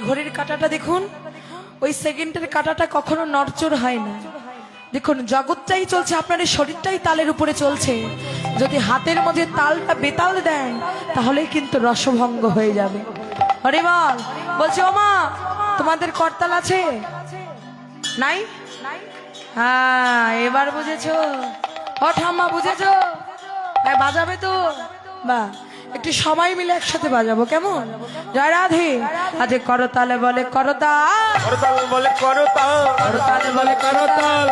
ঘড়ির কাঁটাটা দেখুন, ওই সেকেন্ডের কাঁটাটা কখনো নড়চড় হয় না। দেখুন জগৎটাই চলছে, আপনার এই শরীরটাই তালের উপরে চলছে। যদি হাতের মধ্যে তালটা বেতাল দেন তাহলে কিন্তু রসভঙ্গ হয়ে যাবে। হরি বল। বলছি ও মা, তোমাদের করতাল আছে নাই? হ্যাঁ এবার বুঝেছো? ও ঠাম্মা বুঝেছো? হ্যাঁ বাজাবে তো? বাহ, একটু সবাই মিলে একসাথে বাজাবো, কেমন? জয় রাধে। আজে করতালে বলে করতাল, করতাল বলে করতাল, করতালে বলে করতাল,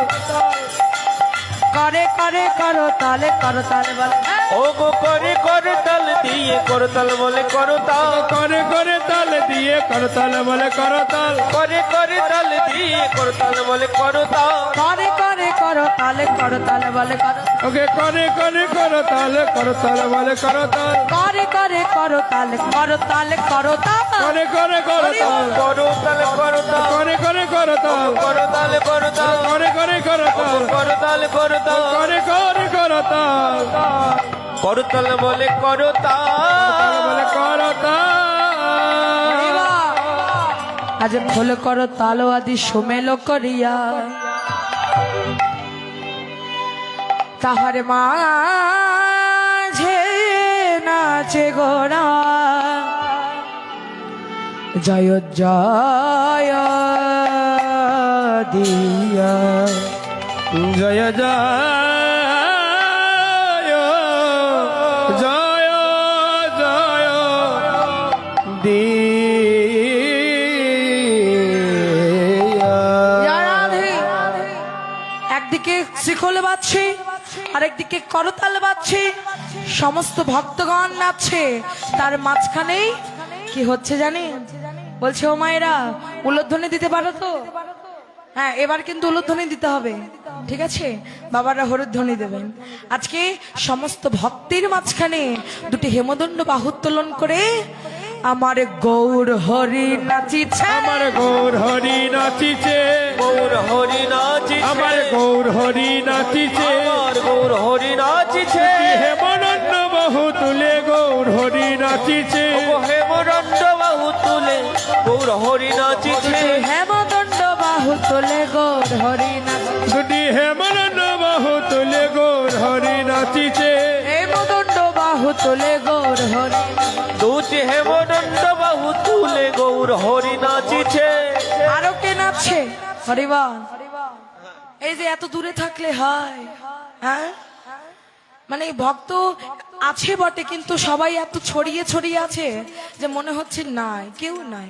করে করে করতালে করতালে বলে ও গো করে করে তাল দিয়ে করতাল বলে করতাল, করে করে তাল দিয়ে করতাল বলে করতাল, করে করে তাল দিয়ে করতাল বলে করতাল, করে করে করতালে করতালে বলে করতাল, ওকে করে করে করতাল করতাল বলে করতাল, করে করে করতালে করতালে করতাল, করে করে করতাল করতাল করতাল, করে করে করতাল করতাল করতাল, করে করে করতাল করতাল করতাল, করে করে করতাল করতাল বলে করতাল, বলে করতাল। আজ খোল করো তালো আদি সুমেল করিয়া, তাহার মাঝে নাচে গোরা জয় জয় দিয়া, জয় জয় জয় জয় দিয়া। একদিকে শ্রীখোল বাজছে আরেকদিকে করতাল বাজছে, সমস্ত ভক্তগণ নাচছে, তার মাঝখানেই কি হচ্ছে জানেন? বলছে ও মায়েরা উলুধ্বনি দিতে পারো তো? হ্যাঁ এবার কিন্তু উলুধ্বনি দিতে হবে, ঠিক আছে? বাবারা হরিধ্বনি দেবেন। আজকে সমস্ত ভক্তির মাঝখানে দুটি হেমদণ্ড বাহু উত্তোলন করে আমার গৌর হরি নাচিছে, আমার গৌর হরি নাচিছে, গৌর হরি নাচিছে, আমার গৌর হরি নাচিছে, আমার গৌর হরি নাচিছে, হেমনন্দ বাহু তুলে গৌর হরি নাচিছে, ও হেমদণ্ড বাহু তুলে গৌর হরি নাচিছে, হেমদণ্ড বাহু তোলে গৌর হরি নাচিছে, দুটি হেমনন্দ বাহু তুলে গৌর হরি নাচিছে, হেমদণ্ড বাহু তোলে গৌর হরি, দুটি হেমদণ্ড বাহু তুলে গৌর হরি নাচিছে। আরো কে নাচছে? হরিবল। এই যে এত দূরে থাকলে হয়, হ্যাঁ মানে ভক্ত আছে বটে কিন্তু সবাই এত ছড়িয়ে ছড়িয়ে আছে যে মনে হচ্ছে নাই, কেউ নাই।